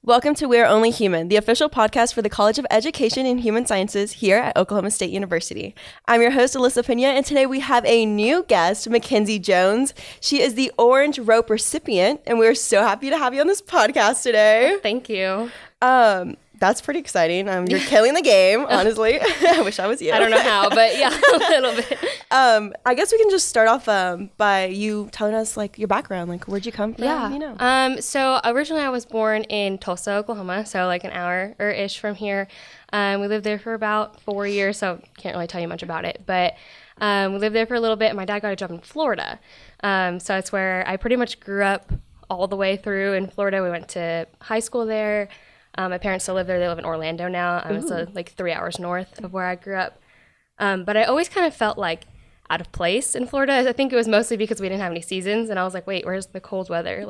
Welcome to We're Only Human, the official podcast for the College of Education and Human Sciences here at Oklahoma State University. I'm your host, Alyssa Pena, and today we have a new guest, MacKenzie Jones. She is the Orange Robe recipient, and we're so happy to have you on this podcast today. Thank you. That's pretty exciting. You're killing the game, honestly. I wish I was you. I don't know how, but yeah, a little bit. I guess we can just start off by you telling us your background. Where'd you come from? Yeah. So originally I was born in Tulsa, Oklahoma, so an hour or ish from here. We lived there for about 4 years, so can't really tell you much about it. But we lived there for a little bit. My dad got a job in Florida, so it's where I pretty much grew up all the way through in Florida. We went to high school there. My parents still live there. They live in Orlando now. So 3 hours north of where I grew up. But I always kind of felt out of place in Florida. I think it was mostly because we didn't have any seasons. And I was like, wait, where's the cold weather?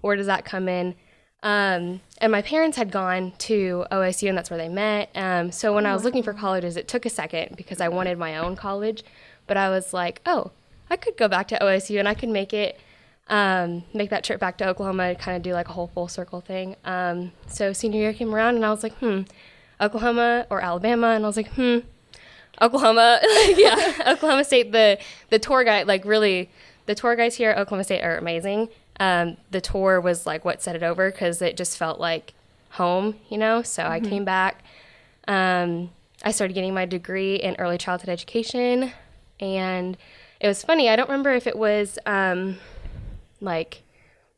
Where does that come in? And my parents had gone to OSU, and that's where they met. So when I was looking for colleges, it took a second because I wanted my own college. But I was like, oh, I could go back to OSU and I could make that trip back to Oklahoma, kind of do a whole full circle thing. So senior year came around and I was like, Oklahoma or Alabama? And I was like, Oklahoma. Yeah, Oklahoma State. The tour guide, the tour guides here at Oklahoma State are amazing. The tour was what set it over because it just felt like home, So I came back. I started getting my degree in early childhood education, and it was funny. I don't remember if it was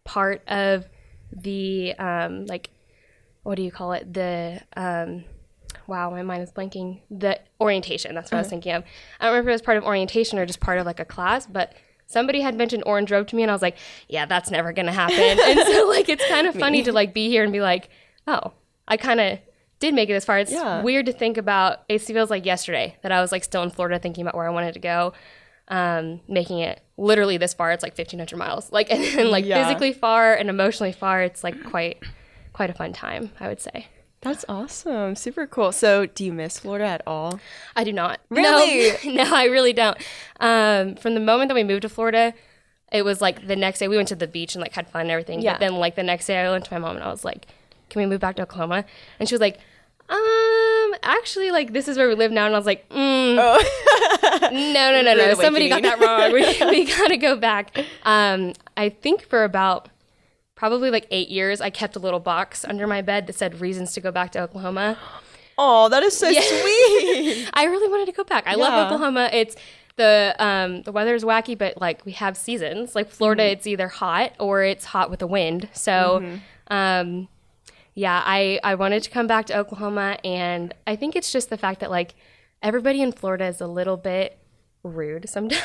part of the what do you call it, the wow, my mind is blanking, the orientation. That's what I was thinking of. I don't remember if it was part of orientation or just part of a class, but somebody had mentioned Orange Robe to me and I was like, yeah, that's never gonna happen. And so it's kind of funny to be here and be like, oh, I kind of did make it this far. It's weird to think about. It feels like yesterday that I was still in Florida thinking about where I wanted to go. Making it literally this far. It's 1,500 miles, and physically far and emotionally far. It's quite a fun time, I would say. That's awesome. Super cool. So do you miss Florida at all? I do not. Really? No, I really don't. From the moment that we moved to Florida, it was the next day we went to the beach and had fun and everything. Yeah. But then the next day I went to my mom and I was like, can we move back to Oklahoma? And she was like, actually, this is where we live now. And I was like, no. Somebody got that wrong. We got to go back. I think for about probably 8 years, I kept a little box under my bed that said reasons to go back to Oklahoma. Oh, that is so sweet. I really wanted to go back. I love Oklahoma. It's the weather is wacky, but we have seasons. Florida, it's either hot or it's hot with the wind. So, yeah, I wanted to come back to Oklahoma, and I think it's just the fact that everybody in Florida is a little bit rude sometimes,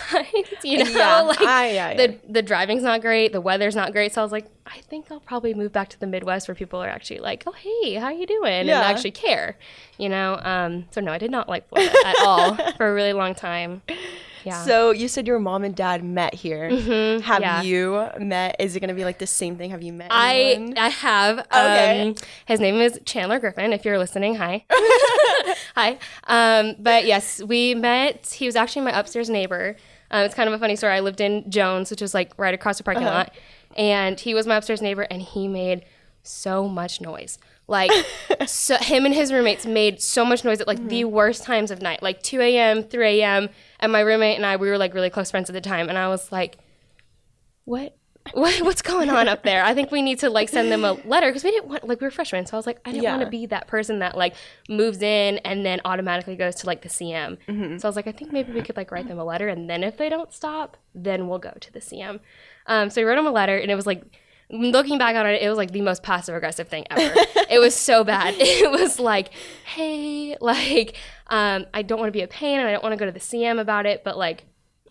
the driving's not great, the weather's not great, so I was like, I think I'll probably move back to the Midwest where people are actually oh, hey, how you doing? And actually care, so no, I did not like Florida at all for a really long time. Yeah. So you said your mom and dad met here. Have you met? Is it going to be the same thing? Have you met anyone? I have. Okay. His name is Chandler Griffin. If you're listening, hi. Hi. But yes, we met. He was actually my upstairs neighbor. It's kind of a funny story. I lived in Jones, which is right across the parking lot. And he was my upstairs neighbor, and he made so much noise. So him and his roommates made so much noise at the worst times of night, 2 a.m., 3 a.m. And my roommate and I, we were really close friends at the time. And I was like, what's going on up there? I think we need to send them a letter, because we didn't want, we were freshmen. So I was like, I didn't want to be that person that moves in and then automatically goes to the CM. So I was like, I think maybe we could write them a letter, and then if they don't stop, then we'll go to the CM. So we wrote them a letter, and it was looking back on it, it was the most passive aggressive thing ever. It was so bad. It was hey, I don't want to be a pain and I don't want to go to the CM about it, but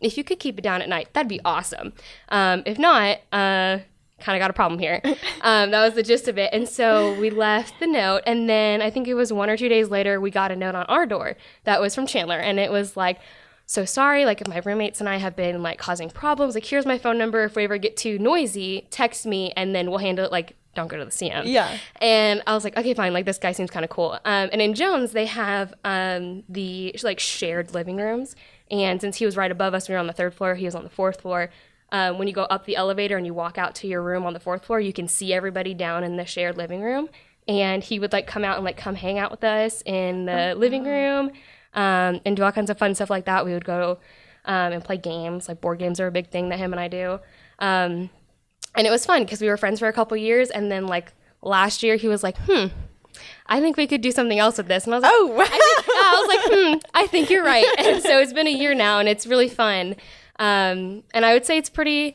if you could keep it down at night, that'd be awesome. If not, kind of got a problem here. That was the gist of it. And so we left the note, and then I think it was 1 or 2 days later, we got a note on our door that was from Chandler, and it was so sorry, if my roommates and I have been causing problems, here's my phone number. If we ever get too noisy, text me and then we'll handle it. Don't go to the CM. Yeah. And I was like, okay, fine. This guy seems kind of cool. And in Jones, they have the shared living rooms. And since he was right above us, we were on the 3rd floor, he was on the 4th floor. when you go up the elevator and you walk out to your room on the 4th floor, you can see everybody down in the shared living room. And he would like come out and like come hang out with us in the living room and do all kinds of fun stuff like that. We would go and play games. Like board games are a big thing that him and I do. And it was fun because we were friends for a couple years. And then like last year he was like, I think we could do something else with this. And I was like, oh, wow. I think you're right. And so it's been a year now and it's really fun. And I would say it's a pretty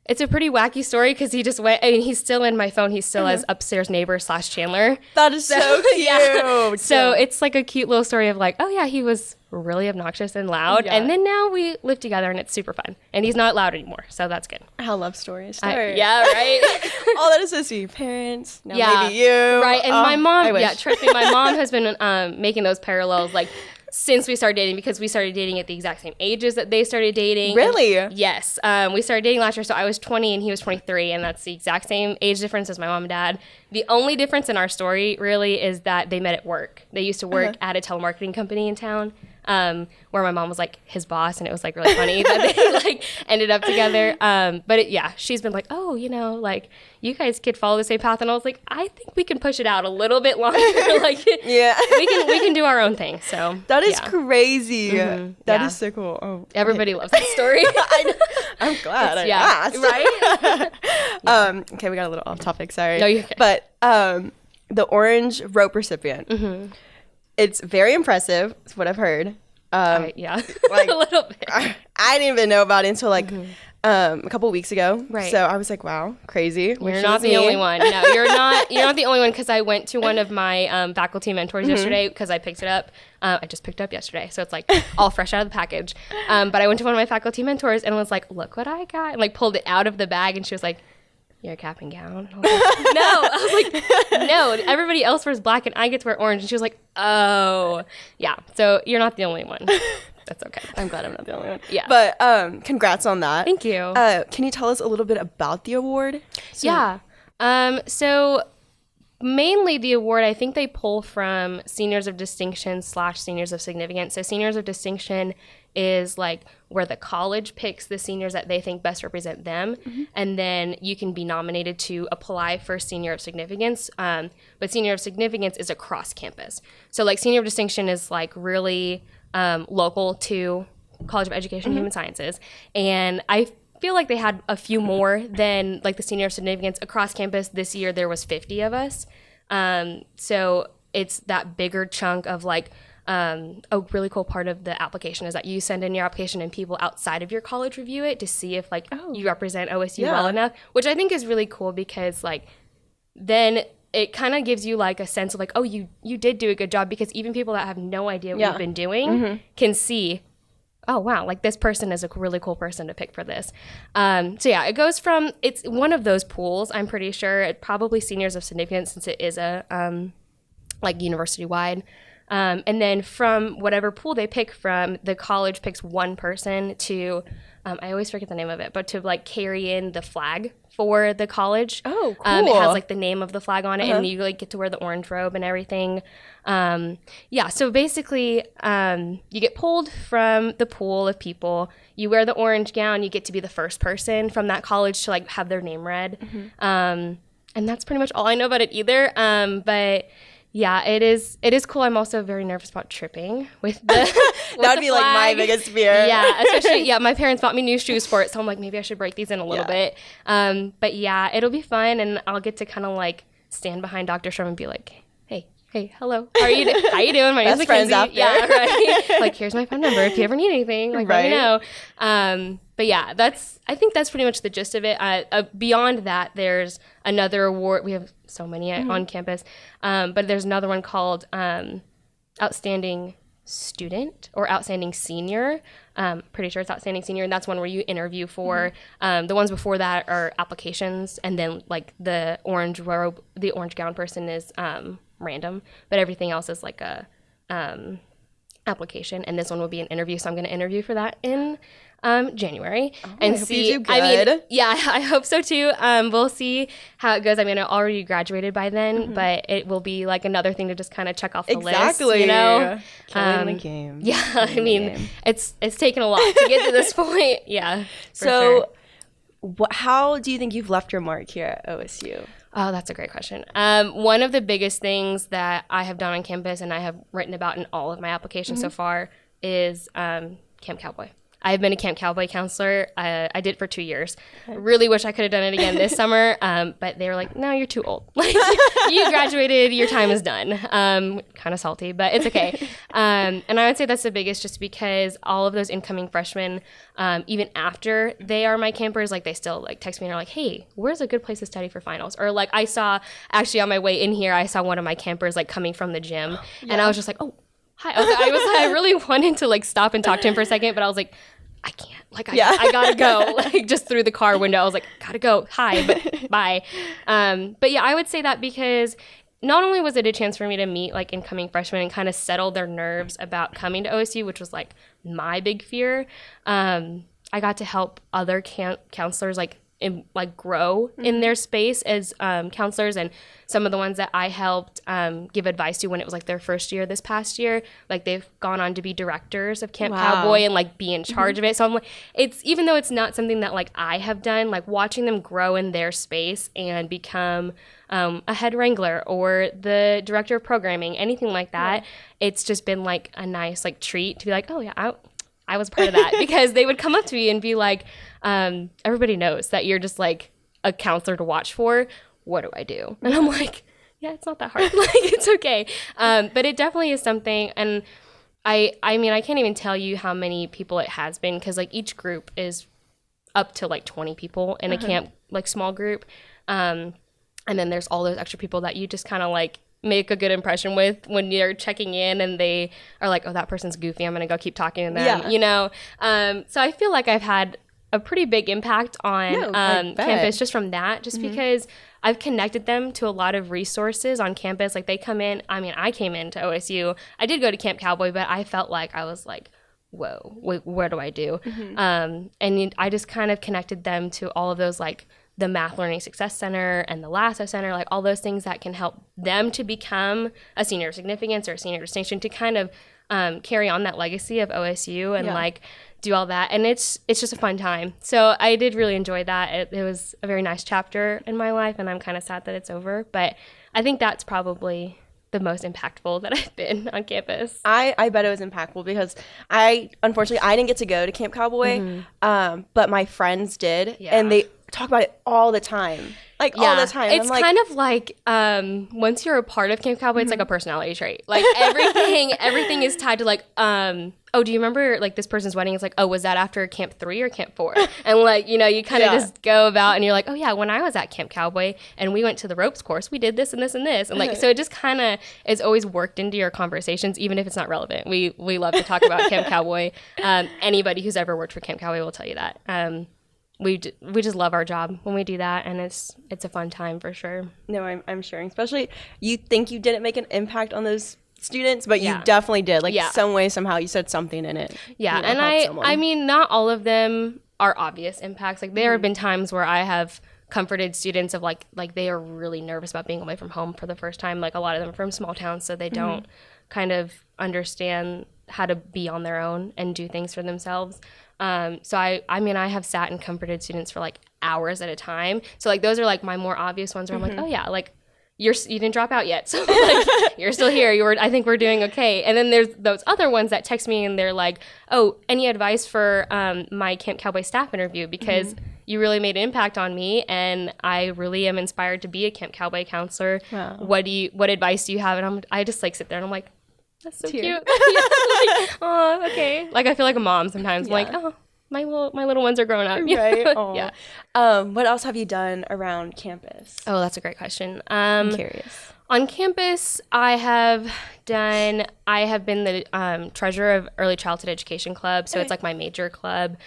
wacky story because he just went, I mean, he's still in my phone. He still has upstairs neighbor / Chandler. That is so cute. Yeah. So it's like a cute little story of like, oh yeah, he was really obnoxious and loud. Yeah. And then now we live together and it's super fun. And he's not loud anymore. So that's good. How love stories start. Yeah, right? Oh, that is so sweet. Parents, now maybe you. Right. And my mom, trust me, my mom has been making those parallels like since we started dating, because we started dating at the exact same ages that they started dating. Really? And yes. We started dating last year, so I was 20 and he was 23, and that's the exact same age difference as my mom and dad. The only difference in our story really is that they met at work. They used to work at a telemarketing company in town. Where my mom was like his boss, and it was like really funny that they like ended up together. But she's been like, oh, like you guys could follow the same path, and I was like, I think we can push it out a little bit longer. Like, yeah, we can do our own thing. So that is crazy. Mm-hmm. That is so cool. Oh, everybody loves that story. I'm glad I asked. Right? Okay, we got a little off topic. Sorry. No, you're okay. But the Orange Robe recipient. Mm-hmm. It's very impressive. That's what I've heard. Yeah, like, a little bit. I didn't even know about it until like a couple weeks ago. Right. So I was like, wow, crazy. You're not the only one. No, you're not. You're not the only one because I went to one of my faculty mentors yesterday because I picked it up. I just picked it up yesterday, so it's like all fresh out of the package. But I went to one of my faculty mentors and was like, look what I got, and like pulled it out of the bag, and she was like, you're a cap and gown? I was like, no, everybody else wears black and I get to wear orange. And she was like, oh, yeah. So you're not the only one. That's okay. I'm glad I'm not the only one. Yeah. But congrats on that. Thank you. Can you tell us a little bit about the award? Yeah. So mainly the award, I think they pull from Seniors of Distinction / Seniors of Significance. So Seniors of Distinction is like where the college picks the seniors that they think best represent them. Mm-hmm. And then you can be nominated to apply for Senior of Significance. But Senior of Significance is across campus. So like Senior of Distinction is like really local to College of Education and Human Sciences. And I feel like they had a few more than like the Senior of Significance across campus. This year there was 50 of us. So it's that bigger chunk of like, a really cool part of the application is that you send in your application and people outside of your college review it to see if like you represent OSU well enough, which I think is really cool because like then it kind of gives you like a sense of like, oh, you did do a good job, because even people that have no idea what you've been doing can see, oh wow, like this person is a really cool person to pick for this. So yeah, it goes from, it's one of those pools, I'm pretty sure, it probably Seniors of Significance since it is a like university wide. And then from whatever pool they pick from, the college picks one person to, I always forget the name of it, but to like carry in the flag for the college. Oh, cool. It has like the name of the flag on it, and you like get to wear the orange robe and everything. Yeah, so basically you get pulled from the pool of people, you wear the orange gown, you get to be the first person from that college to like have their name read. And that's pretty much all I know about it either. But yeah, it is cool. I'm also very nervous about tripping with the that would be like my biggest fear. Yeah, especially my parents bought me new shoes for it, so I'm like, maybe I should break these in a little bit. But yeah, it'll be fun, and I'll get to kind of like stand behind Dr. Strum and be like, hey, hello, how you doing? My name's MacKenzie. Yeah, right. Like, here's my phone number if you ever need anything. Like, let me know. But yeah, I think that's pretty much the gist of it. Beyond that, there's another award. We have so many on campus, but there's another one called Outstanding Student or Outstanding Senior. Pretty sure it's Outstanding Senior, and that's one where you interview for. The ones before that are applications, and then like the orange robe, the orange gown person is random, but everything else is like a application, and this one will be an interview, so I'm going to interview for that in January and see. I mean, yeah, I hope so too. We'll see how it goes. I mean, I already graduated by then, but it will be like another thing to just kind of check off the list, you know. Killing the game. Yeah, I mean, it's taken a lot to get to this point. Yeah. So, how do you think you've left your mark here at OSU? Oh, that's a great question. One of the biggest things that I have done on campus and I have written about in all of my applications so far is Camp Cowboy. I've been a Camp Cowboy counselor. I did it for 2 years. Really wish I could have done it again this summer, but they were like, no, you're too old. Like, you graduated, your time is done. Kind of salty, but it's okay. And I would say that's the biggest, just because all of those incoming freshmen, even after they are my campers, like, they still like text me and are like, hey, where's a good place to study for finals? Or like, I saw, actually on my way in here, I saw one of my campers like coming from the gym, and I was just like, oh, hi. I really wanted to like stop and talk to him for a second, but I was like, I can't. Like, I gotta go. Like, just through the car window, I was like, gotta go. Hi, but bye. But yeah, I would say that because not only was it a chance for me to meet like incoming freshmen and kind of settle their nerves about coming to OSU, which was like my big fear. I got to help other counselors grow in their space as counselors, and some of the ones that I helped give advice to when it was like their first year this past year, like they've gone on to be directors of Camp Cowboy and like be in charge of it. So I'm like, it's, even though it's not something that like I have done, like watching them grow in their space and become a head wrangler or the director of programming, anything like that, it's just been like a nice like treat to be like, oh yeah, I was part of that. Because they would come up to me and be like, everybody knows that you're just like a counselor to watch for. What do I do? And I'm like, yeah, it's not that hard. Like, it's okay. But it definitely is something. And I mean, I can't even tell you how many people it has been, because like each group is up to like 20 people in a camp, like small group. And then there's all those extra people that you just kind of like make a good impression with when you're checking in, and they are like, oh, that person's goofy, I'm gonna go keep talking to them, you know? So I feel like I've had a pretty big impact on campus just from that, just because I've connected them to a lot of resources on campus. Like, they come in, I mean, I came into OSU, I did go to Camp Cowboy, but I felt like I was like, whoa, what do I do? And I just kind of connected them to all of those, like the Math Learning Success Center and the LASSO Center, like all those things that can help them to become a senior of significance or a senior distinction, to kind of carry on that legacy of OSU and like do all that. And it's just a fun time. So I did really enjoy that. It was a very nice chapter in my life, and I'm kind of sad that it's over. But I think that's probably the most impactful that I've been on campus. I bet it was impactful, because unfortunately I didn't get to go to Camp Cowboy, but my friends did, and they talk about it all the time. Like, all the time. It's kind of like, once you're a part of Camp Cowboy, it's like a personality trait. Like, everything is tied to like, oh, do you remember like this person's wedding? It's like, oh, was that after Camp 3 or Camp 4? And like, you know, you kind of just go about and you're like, oh yeah, when I was at Camp Cowboy and we went to the ropes course, we did this and this and this. And like, so it just kind of is always worked into your conversations, even if it's not relevant. We love to talk about Camp Cowboy. Anybody who's ever worked for Camp Cowboy will tell you that. We just love our job when we do that, and it's a fun time for sure. No, I'm sure. Especially, you think you didn't make an impact on those students, but you definitely did. Like, some way, somehow, you said something in it. Yeah, and I mean, not all of them are obvious impacts. Like, there have been times where I have comforted students of like they are really nervous about being away from home for the first time. Like, a lot of them are from small towns, so they don't kind of understand how to be on their own and do things for themselves. So I mean, I have sat and comforted students for like hours at a time. So like, those are like my more obvious ones where I'm like, oh yeah, like you didn't drop out yet. So like, you're still here. I think we're doing okay. And then there's those other ones that text me and they're like, oh, any advice for my Camp Cowboy staff interview? Because you really made an impact on me, and I really am inspired to be a Camp Cowboy counselor. Wow. What advice do you have? And I just like sit there and I'm like, that's so cute. Like, oh, okay. Like, I feel like a mom sometimes. I'm like, oh, my little ones are growing up. Right. Yeah. What else have you done around campus? Oh, that's a great question. I'm curious. On campus, I have been the treasurer of Early Childhood Education Club. So it's like my major club.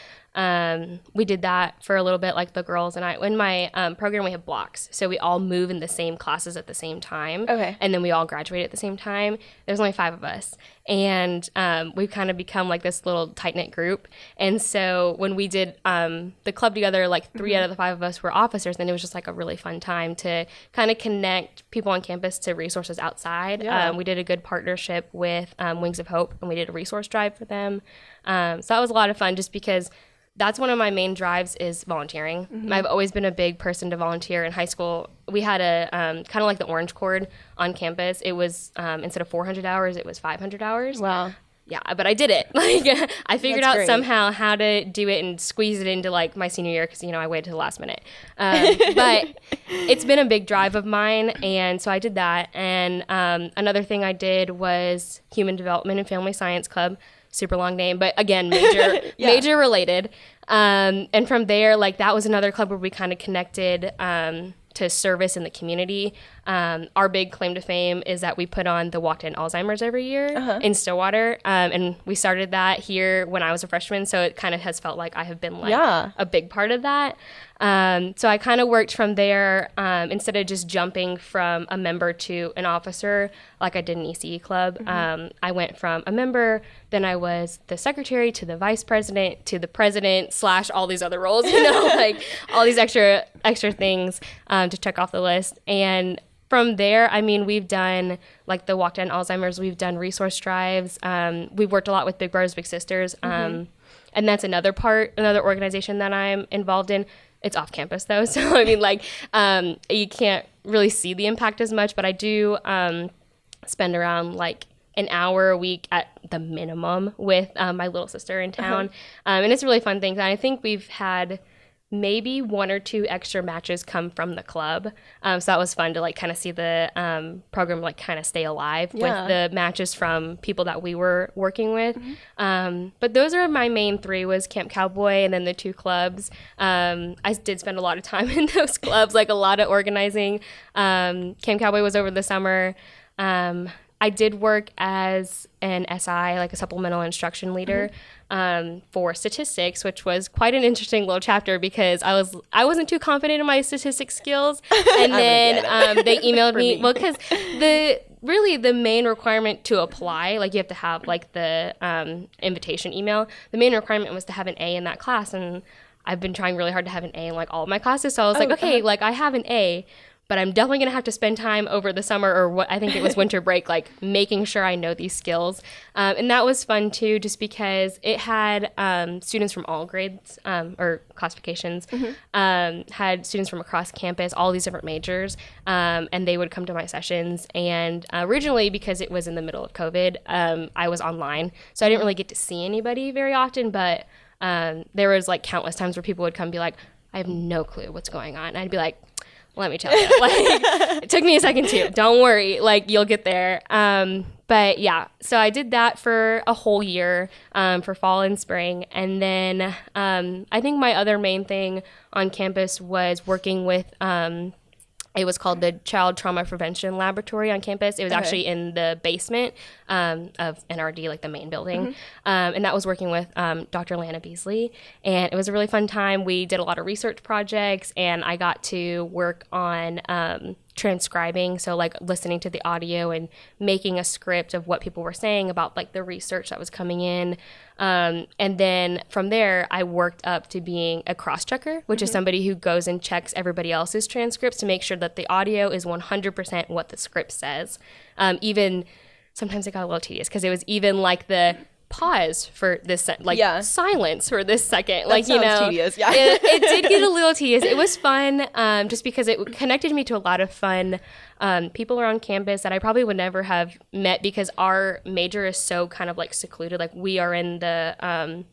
We did that for a little bit, like the girls and I. In my program, we have blocks. So we all move in the same classes at the same time. Okay. And then we all graduate at the same time. There's only 5 of us. And we've kind of become like this little tight-knit group. And so when we did the club together, like 3 out of the 5 of us were officers. And it was just like a really fun time to kind of connect people on campus to resources outside. Yeah. We did a good partnership with Wings of Hope, and we did a resource drive for them. So that was a lot of fun, just because that's one of my main drives is volunteering. I've always been a big person to volunteer. In high school, we had a kind of like the Orange Cord on campus. It was instead of 400 hours, it was 500 hours. Wow. Yeah, but I did it. Like, I figured That's out great. somehow how to do it and squeeze it into like my senior year because, I waited to the last minute. But it's been a big drive of mine, and so I did that. And another thing I did was Human Development and Family Science Club. Super long name, but again, major related. And from there, like, that was another club where we kind of connected to service in the community. Our big claim to fame is that we put on the Walk to End Alzheimer's every year in Stillwater. And we started that here when I was a freshman. So it kind of has felt like I have been like a big part of that. So I kind of worked from there instead of just jumping from a member to an officer like I did in ECE Club. I went from a member, then I was the secretary to the vice president to the president / all these other roles, like all these extra things to check off the list. And from there, I mean, we've done like the Walk to End Alzheimer's, we've done resource drives. We've worked a lot with Big Brothers Big Sisters. And that's another organization that I'm involved in. It's off campus though. So, I mean, like, you can't really see the impact as much, but I do spend around like an hour a week at the minimum with my little sister in town. And it's a really fun thing. And I think we've had maybe 1 or 2 extra matches come from the club. So that was fun to like kind of see the program like kind of stay alive with the matches from people that we were working with. But those are my main 3 was Camp Cowboy and then the 2 clubs. I did spend a lot of time in those clubs, like a lot of organizing. Camp Cowboy was over the summer. I did work as an SI, like a supplemental instruction leader, for statistics, which was quite an interesting little chapter because I wasn't too confident in my statistics skills, and then they emailed me. Well, because the main requirement to apply, like you have to have like the invitation email. The main requirement was to have an A in that class, and I've been trying really hard to have an A in like all of my classes. So I was like, okay, like I have an A. But I'm definitely going to have to spend time over the summer or what I think it was winter break, like making sure I know these skills. And that was fun too, just because it had students from all grades or classifications, had students from across campus, all these different majors, and they would come to my sessions. And originally, because it was in the middle of COVID, I was online. So I didn't really get to see anybody very often, but there was like countless times where people would come and be like, I have no clue what's going on. And I'd be like, let me tell you, like, it took me a second too. Don't worry, like you'll get there. But yeah, so I did that for a whole year, for fall and spring. And then I think my other main thing on campus was working with, it was called the Child Trauma Prevention Laboratory on campus. It was actually in the basement of NRD, like the main building. And that was working with Dr. Lana Beasley. And it was a really fun time. We did a lot of research projects, and I got to work on transcribing, so like listening to the audio and making a script of what people were saying about like the research that was coming in. And then from there, I worked up to being a cross-checker, which is somebody who goes and checks everybody else's transcripts to make sure that the audio is 100% what the script says. Even sometimes it got a little tedious because it was even like the pause for this, silence for this second. That sounds tedious. Yeah. It did get a little tedious. It was fun just because it connected me to a lot of fun people around campus that I probably would never have met because our major is so kind of like secluded. Like we are in the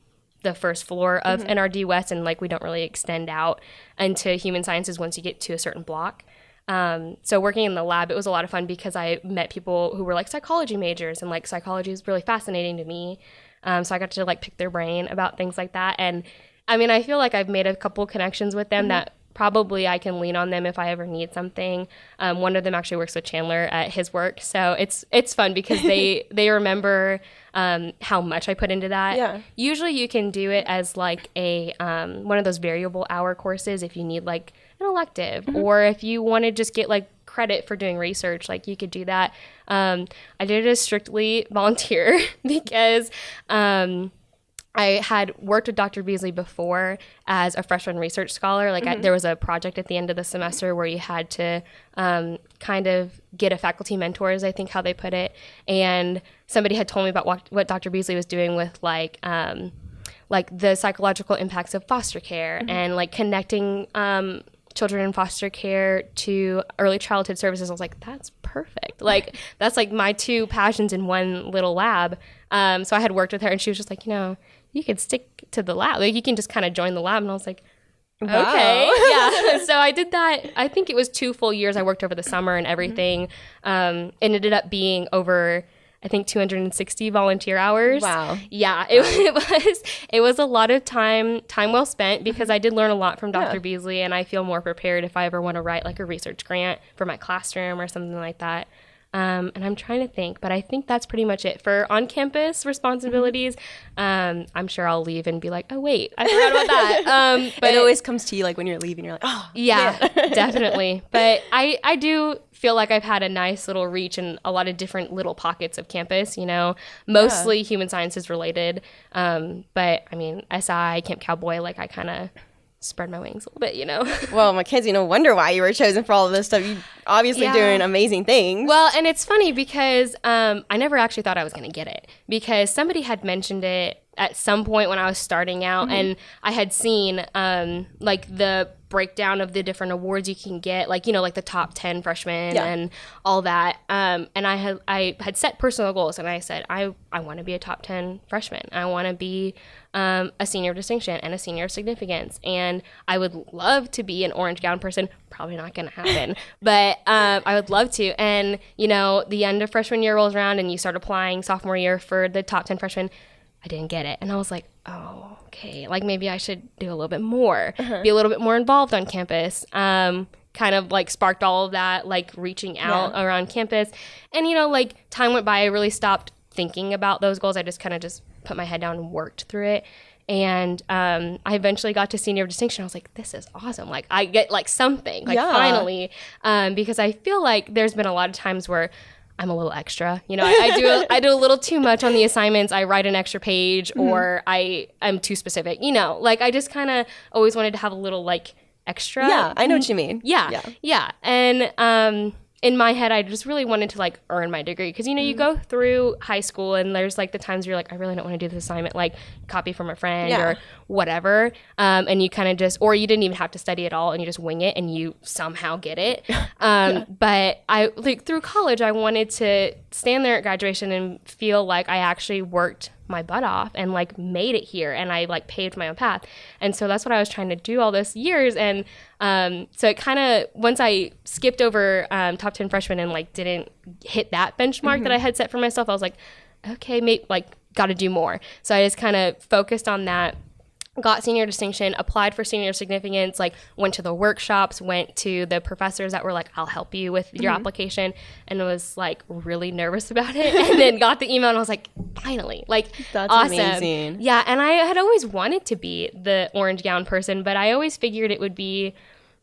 first floor of NRD West, and like we don't really extend out into human sciences once you get to a certain block. So working in the lab, it was a lot of fun because I met people who were like psychology majors, and like psychology is really fascinating to me. So I got to like pick their brain about things like that. And I mean, I feel like I've made a couple connections with them that probably I can lean on them if I ever need something. One of them actually works with Chandler at his work. So it's fun because they remember how much I put into that. Yeah. Usually you can do it as like a one of those variable hour courses if you need like an elective, or if you want to just get like credit for doing research, like you could do that. I did it as strictly volunteer because I had worked with Dr. Beasley before as a freshman research scholar. Like there was a project at the end of the semester where you had to kind of get a faculty mentor, is I think how they put it. And somebody had told me about what Dr. Beasley was doing with like like the psychological impacts of foster care and like connecting children in foster care to early childhood services. I was like, that's perfect. Like, that's like my two passions in one little lab. So I had worked with her, and she was just like, you could stick to the lab. Like, you can just kind of join the lab. And I was like, wow. okay. Yeah. So I did that. I think it was 2 full years. I worked over the summer and everything. It ended up being over, I think, 260 volunteer hours. Wow. Yeah, it was a lot of time well spent, because I did learn a lot from Dr. Beasley, and I feel more prepared if I ever want to write like a research grant for my classroom or something like that. And I'm trying to think, but I think that's pretty much it for on-campus responsibilities. I'm sure I'll leave and be like, oh wait, I forgot about that. But it always comes to you like when you're leaving, you're like, oh yeah, definitely. But I do feel like I've had a nice little reach in a lot of different little pockets of campus, mostly human sciences related. But I mean, SI, Camp Cowboy, like I kind of spread my wings a little bit, Well, MacKenzie, no wonder why you were chosen for all of this stuff. You obviously doing amazing things. Well, and it's funny because I never actually thought I was going to get it, because somebody had mentioned it at some point when I was starting out, and I had seen like the breakdown of the different awards you can get, like like the top 10 freshmen and all that. And I had set personal goals, and I said I want to be a top 10 freshman. I want to be a senior of distinction and a senior of significance, and I would love to be an orange gown person. Probably not going to happen, but I would love to. And the end of freshman year rolls around, and you start applying sophomore year for the top 10 freshmen. I didn't get it. And I was like, oh, okay, like maybe I should do a little bit more, be a little bit more involved on campus. Kind of like sparked all of that, like reaching out around campus. And, like time went by, I really stopped thinking about those goals. I just kind of just put my head down and worked through it. And I eventually got to senior of distinction. I was like, this is awesome. Like I get like something, like finally, because I feel like there's been a lot of times where I'm a little extra, I do a little too much on the assignments. I write an extra page, or I'm too specific, like I just kind of always wanted to have a little like extra. Yeah, I know what you mean. Yeah. And in my head, I just really wanted to like earn my degree, because you go through high school and there's like the times you're like, I really don't want to do this assignment, like copy from a friend or whatever, and you kind of just, or you didn't even have to study at all and you just wing it and you somehow get it. But I like through college, I wanted to stand there at graduation and feel like I actually worked my butt off and like made it here, and I like paved my own path. And so that's what I was trying to do all those years. And so it kind of, once I skipped over top 10 freshmen and like didn't hit that benchmark that I had set for myself, I was like, okay, maybe like got to do more. So I just kind of focused on that, got senior distinction, applied for senior significance, like went to the workshops, went to the professors that were like, I'll help you with your application, and was like really nervous about it, and then got the email and I was like, finally, like that's awesome. Amazing. Yeah. And I had always wanted to be the orange gown person, but I always figured it would be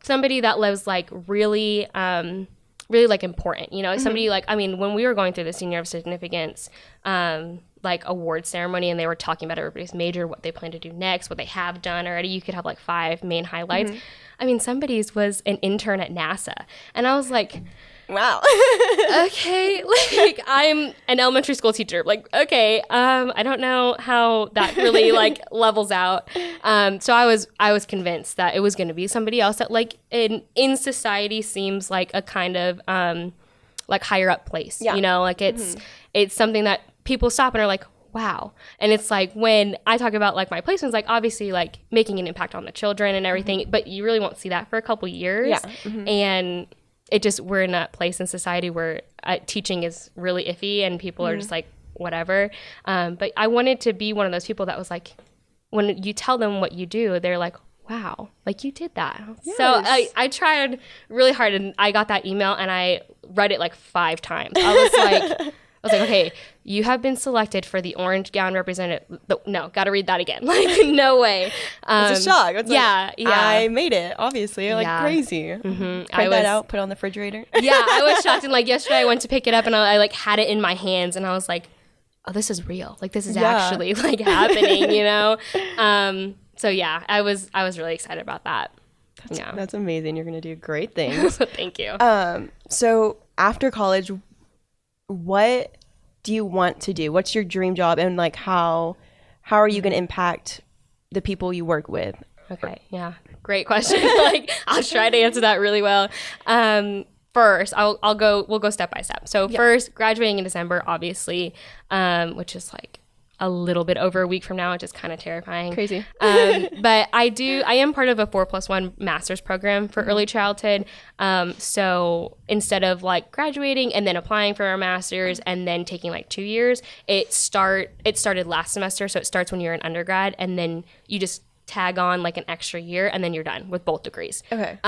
somebody that was like really like important, somebody like, I mean, when we were going through the senior of significance like award ceremony, and they were talking about everybody's major, what they plan to do next, what they have done already, you could have like 5 main highlights. I mean, somebody's was an intern at NASA, and I was like, wow. Okay, like I'm an elementary school teacher, like okay, I don't know how that really like levels out. So I was convinced that it was going to be somebody else that like in society seems like a kind of like higher up place, like it's something that people stop and are like, wow. And it's like when I talk about like my placements, like obviously like making an impact on the children and everything, but you really won't see that for a couple years. And it just, we're in that place in society where teaching is really iffy and people are just like, whatever. But I wanted to be one of those people that was like, when you tell them what you do, they're like, wow, like you did that. Yes. So I tried really hard, and I got that email and I read it like 5 times. I was like, okay, you have been selected for the orange gown representative. No, got to read that again. Like, no way. It's a shock. It's yeah. I made it, obviously. Like, crazy. Print that out, put it on the refrigerator. Yeah, I was shocked. And, like, yesterday I went to pick it up, and I like, had it in my hands, and I was like, oh, this is real. Like, this is actually, like, happening, So, yeah, I was really excited about that. That's amazing. You're going to do great things. Thank you. So, after college, what do you want to do? What's your dream job, and like how are you going to impact the people you work with? Okay, yeah, great question. Like, I'll try to answer that really well. First, we'll go step by step. So first, graduating in December, obviously, which is like a little bit over a week from now, which is kind of terrifying. Crazy. But I am part of a 4+1 master's program for early childhood. So instead of like graduating and then applying for our master's and then taking like 2 years, it started last semester. So it starts when you're an undergrad, and then you just tag on like an extra year, and then you're done with both degrees. Okay.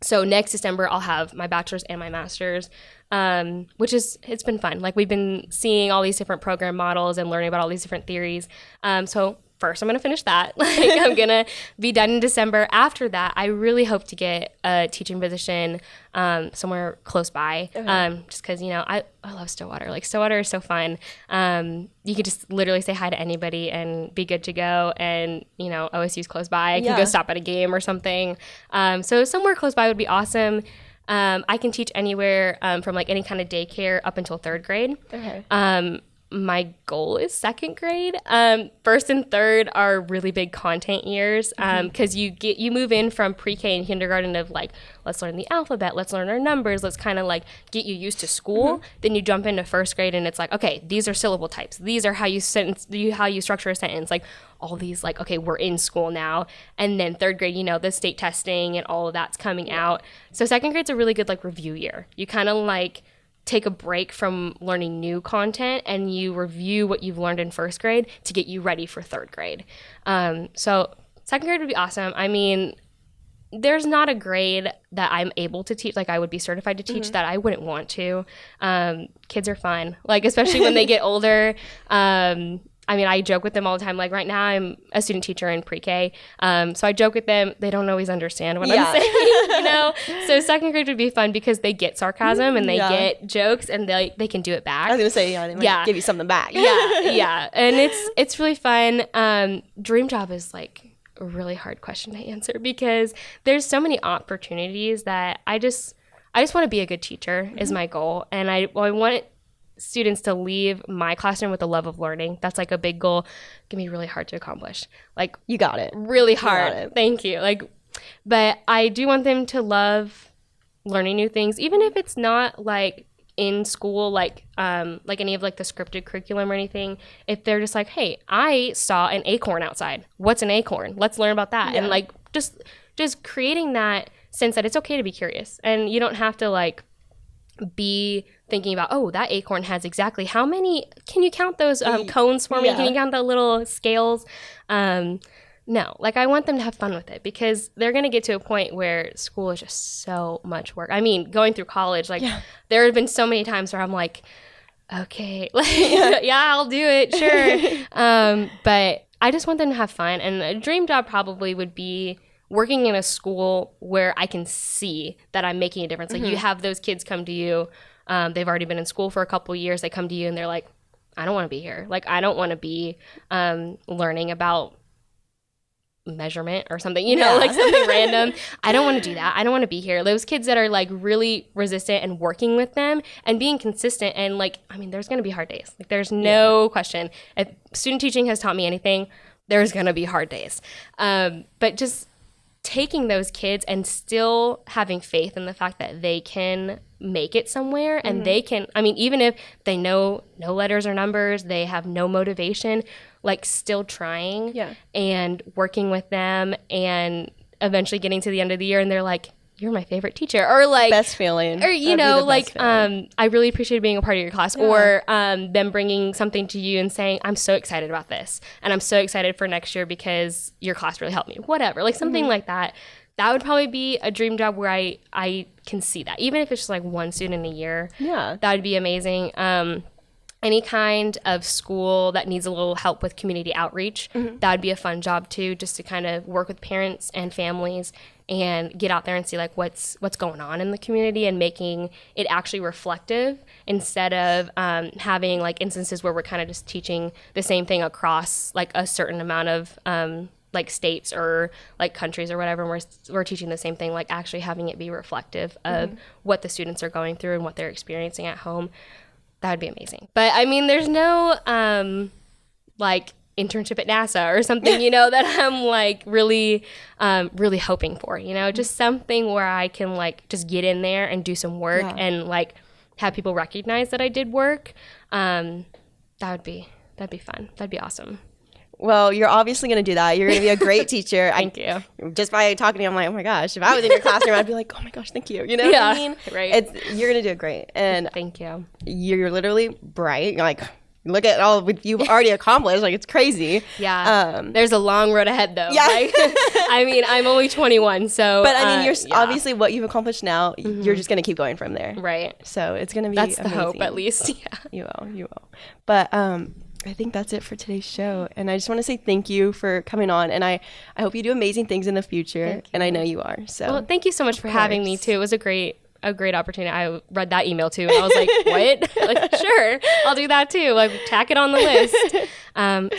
So next December, I'll have my bachelor's and my master's, it's been fun. Like, we've been seeing all these different program models and learning about all these different theories. So first, I'm going to finish that. Like, I'm going to be done in December. After that, I really hope to get a teaching position somewhere close by. Okay. Just because, I love Stillwater. Like, Stillwater is so fun. You could just literally say hi to anybody and be good to go. And, OSU's close by. I can go stop at a game or something. So somewhere close by would be awesome. I can teach anywhere from like any kind of daycare up until 3rd grade. Okay. My goal is 2nd grade. 1st and 3rd are really big content years because you move in from pre-K and kindergarten of like, let's learn the alphabet, let's learn our numbers, let's kind of like get you used to school. Then you jump into 1st grade and it's like, okay, these are syllable types. These are how you structure a sentence. Like, all these, like, okay, we're in school now. And then 3rd grade, the state testing and all of that's coming out. So 2nd grade's a really good like review year. You kind of like take a break from learning new content and you review what you've learned in 1st grade to get you ready for 3rd grade. So 2nd grade would be awesome. I mean, there's not a grade that I'm able to teach, like I would be certified to teach, that I wouldn't want to. Kids are fun, like especially when they get older. I mean, I joke with them all the time. Like right now, I'm a student teacher in pre-K. So I joke with them. They don't always understand what I'm saying, So 2nd grade would be fun because they get sarcasm and they get jokes and they can do it back. I was going to say, they might give you something back. Yeah. And it's really fun. Dream job is like a really hard question to answer because there's so many opportunities that I just want to be a good teacher is my goal. And I want students to leave my classroom with a love of learning. That's like a big goal. It can be really hard to accomplish. Like, you got it. Really hard. Thank you. Like, but I do want them to love learning new things, even if it's not like in school, like any of like the scripted curriculum or anything. If they're just like, hey, I saw an acorn outside. What's an acorn? Let's learn about that. And like just creating that sense that it's okay to be curious, and you don't have to like be thinking about, oh, that acorn has exactly how many, can you count those cones for me? Can you count the little scales? No, like I want them to have fun with it because they're going to get to a point where school is just so much work. I mean, going through college, like there have been so many times where I'm like, okay, like, I'll do it, sure. But I just want them to have fun. And a dream job probably would be working in a school where I can see that I'm making a difference. Like you have those kids come to you, they've already been in school for a couple of years, they come to you and they're like, I don't want to be here. Like I don't want to be learning about measurement or something, like something random. I don't want to do that. I don't want to be here. Those kids that are like really resistant and working with them and being consistent and like, I mean, there's going to be hard days. Like there's no question. If student teaching has taught me anything, there's going to be hard days. But just taking those kids and still having faith in the fact that they can make it somewhere and they can, I mean, even if they know no letters or numbers, they have no motivation, like still trying and working with them and eventually getting to the end of the year and they're like, you're my favorite teacher, or like best feeling, or like I really appreciated being a part of your class, or them bringing something to you and saying, I'm so excited about this and I'm so excited for next year because your class really helped me, whatever, like something like that. That would probably be a dream job where I can see that, even if it's just like one student a year. That would be amazing. Any kind of school that needs a little help with community outreach, that would be a fun job too, just to kind of work with parents and families and get out there and see like what's going on in the community and making it actually reflective instead of having like instances where we're kind of just teaching the same thing across like a certain amount of like states or like countries or whatever, and we're teaching the same thing, like actually having it be reflective of what the students are going through and what they're experiencing at home. That would be amazing. But I mean, there's no like internship at NASA or something, you know, that I'm like really hoping for, you know, just something where I can like just get in there and do some work and like have people recognize that I did work. That'd be fun. That'd be awesome. Well, you're obviously going to do that. You're going to be a great teacher. Thank you. Just by talking to you, I'm like, oh my gosh, if I was in your classroom, I'd be like, oh my gosh, thank you. You know what I mean? Right. You're going to do it great. And thank you. You're literally bright. You're like, look at all you've already accomplished. Like, it's crazy. Yeah. There's a long road ahead, though. Yeah. Like, I mean, I'm only 21, so. But I mean, you're obviously what you've accomplished now, you're just going to keep going from there. Right. So it's going to be That's amazing. the hope, at least. Yeah. You will. But I think that's it for today's show. And I just want to say thank you for coming on. And I hope you do amazing things in the future. And I know you are. So well, thank you so much for having me too. It was a great opportunity. I read that email too, and I was like, what? Like, sure, I'll do that too. Like, tack it on the list.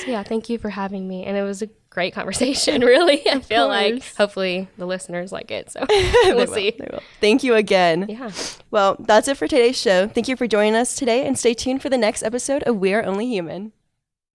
So yeah, thank you for having me. And it was a great conversation, really. I feel like hopefully the listeners like it. So we'll see. They will. Thank you again. Yeah. Well, that's it for today's show. Thank you for joining us today, and stay tuned for the next episode of We Are Only Human.